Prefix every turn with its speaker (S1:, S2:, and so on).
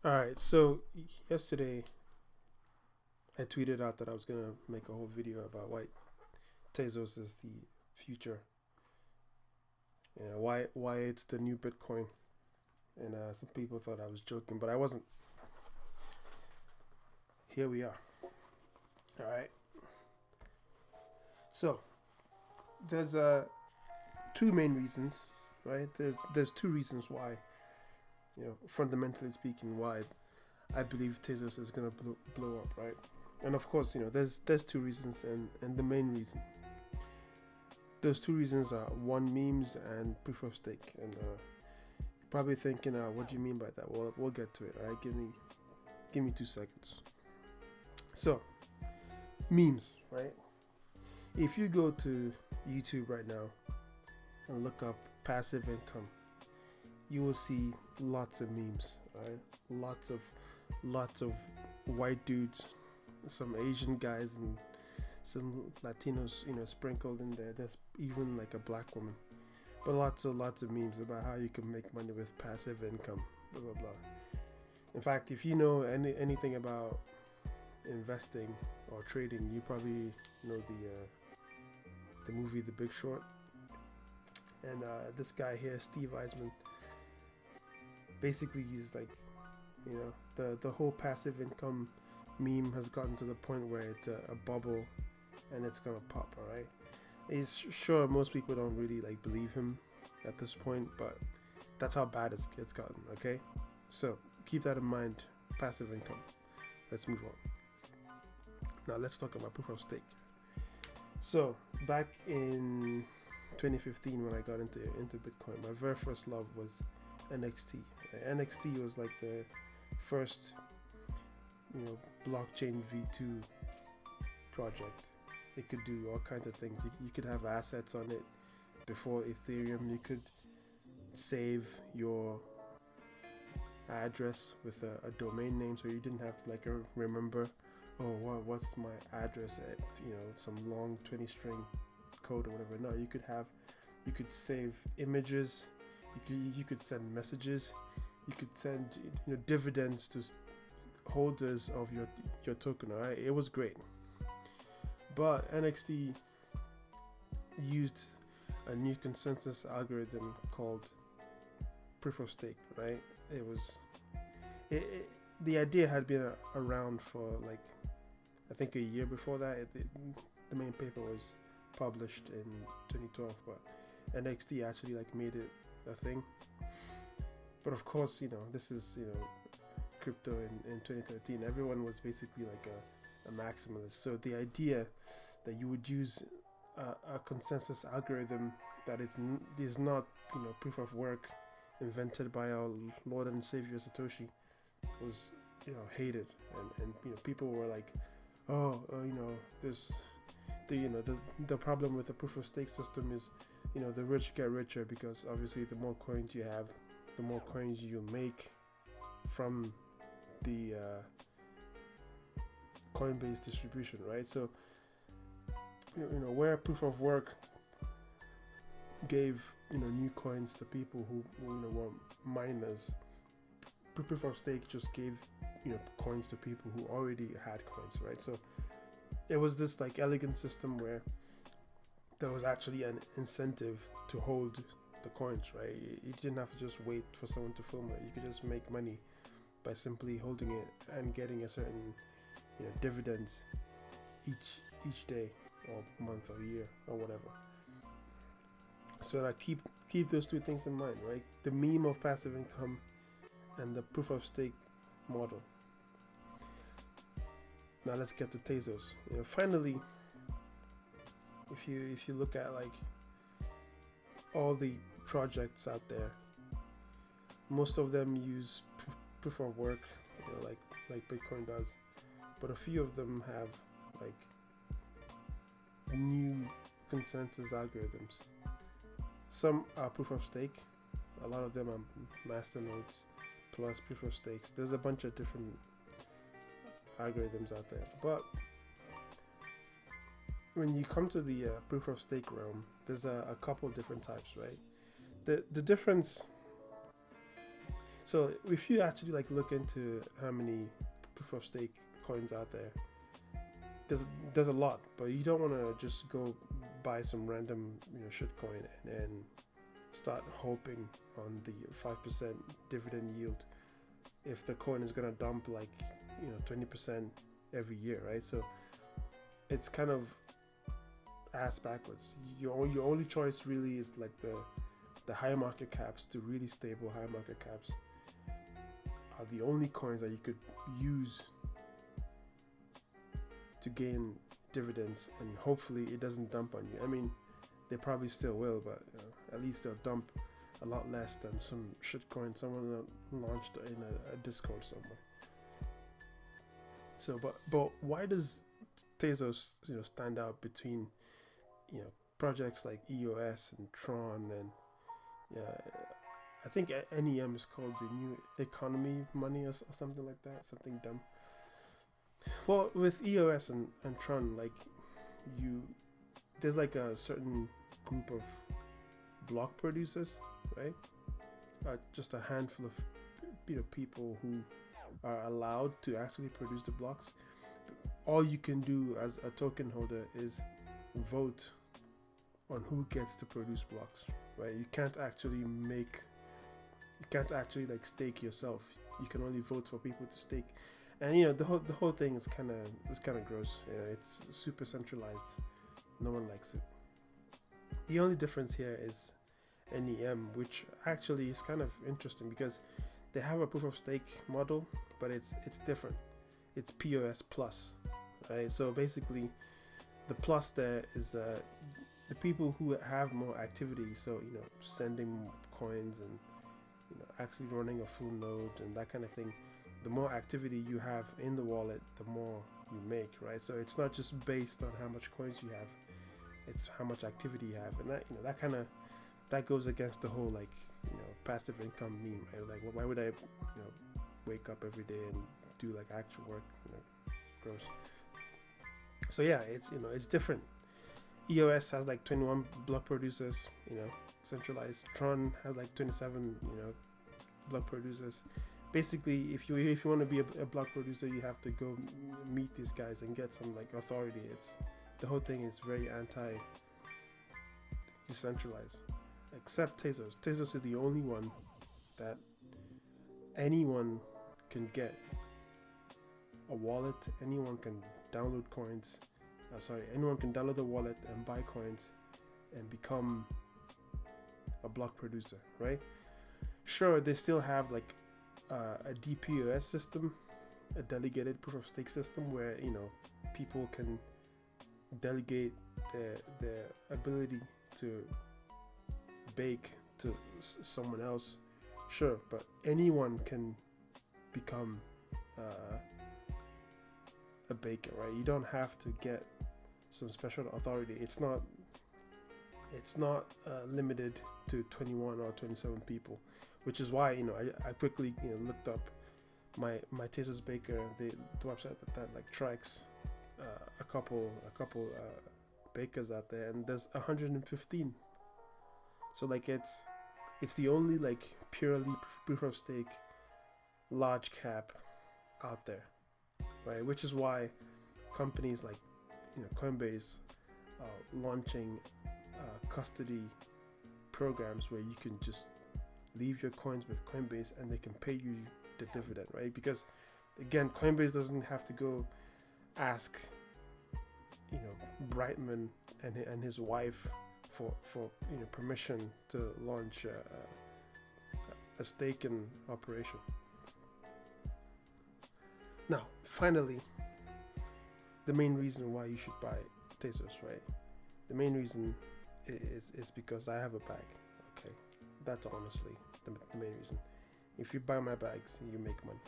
S1: All right, so yesterday I tweeted out that I was gonna make a whole video about why Tezos is the future, and why it's the new Bitcoin. And some people thought I was joking, but I wasn't. Here we are. All right. So there's two main reasons, right? There's two reasons why, fundamentally speaking, why I believe Tezos is gonna blow up, right? And of course, there's two reasons, and the main reason. Those two reasons are one, memes, and proof of stake. And you're probably thinking, what do you mean by that? Well, we'll get to it. All right, give me 2 seconds. So memes, right? If you go to YouTube right now and look up passive income, you will see lots of memes, right? Lots of white dudes, some Asian guys, and some Latinos, sprinkled in there. There's even like a black woman, but lots of memes about how you can make money with passive income, blah blah blah. In fact, if you know anything about investing or trading, you probably know the movie The Big Short. And this guy here, Steve Eisman, basically he's like, the whole passive income meme has gotten to the point where it's a bubble and it's gonna pop. All right. He's sure most people don't really like believe him at this point, but that's how bad it's gotten. Okay, so keep that in mind. Passive income. Let's move on. Now let's talk about proof of stake. So back in 2015, when I got into Bitcoin, my very first love was NXT. NXT was like the first, blockchain V2 project. It could do all kinds of things. You could have assets on it before Ethereum. You could save your address with a domain name, so you didn't have to like remember, oh, what's my address at, some long 20 string code or whatever. No, you could save images, you could send messages, you could send dividends to holders of your token. All right, it was great. But NXT used a new consensus algorithm called proof of stake, right? It was the idea had been around for like, I think, a year before that. The main paper was published in 2012, but NXT actually like made it a thing. But of course, this is crypto in 2013. Everyone was basically like a maximalist. So the idea that you would use a consensus algorithm that is not proof of work invented by our Lord and Savior Satoshi was hated, and people were like, oh, this the problem with the proof of stake system is the rich get richer, because obviously the more coins you have, the more coins you make from the Coinbase distribution, right? So where proof of work gave new coins to people who were miners, proof of stake just gave coins to people who already had coins, right? So it was this like elegant system where there was actually an incentive to hold the coins, right? You didn't have to just wait for someone to film it. You could just make money by simply holding it and getting a certain dividends each day or month or year or whatever. So I keep those two things in mind, right? The meme of passive income and the proof of stake model. Now let's get to Tezos. Finally, if you look at like all the projects out there, most of them use proof of work, like Bitcoin does, but a few of them have like new consensus algorithms. Some are proof of stake. A lot of them are masternodes plus proof of stakes. There's a bunch of different algorithms out there, but when you come to the proof of stake realm, there's a couple different types, right? The difference So if you actually like look into how many proof of stake coins out there, there's a lot, but you don't want to just go buy some random shitcoin and start hoping on the 5% dividend yield if the coin is gonna dump like 20% every year, right? So it's kind of ass backwards. Your only choice really is like the high market caps, the really stable high market caps are the only coins that you could use to gain dividends, and hopefully it doesn't dump on you. I mean, they probably still will, but at least they'll dump a lot less than some shitcoin someone launched in a Discord somewhere. So, but why does Tezos stand out between projects like EOS and Tron and I think NEM is called the New Economy Money or something like that, something dumb. Well, with EOS and Tron, like there's like a certain group of block producers, right? Just a handful of people who are allowed to actually produce the blocks. All you can do as a token holder is vote on who gets to produce blocks, right? You can't actually like stake yourself. You can only vote for people to stake. And the whole thing is kind of gross. It's super centralized. No one likes it. The only difference here is NEM, which actually is kind of interesting because they have a proof of stake model, but it's different. It's POS plus, right? So basically, the plus there is the people who have more activity. So sending coins and actually running a full node and that kind of thing. The more activity you have in the wallet, the more you make, right? So it's not just based on how much coins you have, it's how much activity you have, and that goes against the whole like passive income meme, right? Like why would I wake up every day and do like actual work? Gross. So yeah, it's different. EOS has like 21 block producers, centralized. Tron has like 27, block producers. Basically, if you want to be a block producer, you have to go meet these guys and get some like authority. The whole thing is very decentralized, except Tezos. Tezos is the only one that anyone can get a wallet. Anyone can download coins. Anyone can download the wallet and buy coins and become a block producer, right? Sure, they still have like a DPoS system, a delegated proof of stake system, where people can delegate their ability to bake to someone else. Sure, but anyone can become a baker, right? You don't have to get some special authority. It's not limited to 21 or 27 people, which is why I quickly looked up my Tezos Baker, the website that like tracks a couple bakers out there, and there's 115. So like it's the only like purely proof of stake large cap out there, right? Which is why companies like Coinbase launching custody programs where you can just leave your coins with Coinbase and they can pay you the dividend, right? Because again, Coinbase doesn't have to go ask Brightman and his wife for permission to launch a staking operation. Now, finally, the main reason why you should buy Tezos, right? The main reason is because I have a bag. Okay, that's honestly the main reason. If you buy my bags, you make money.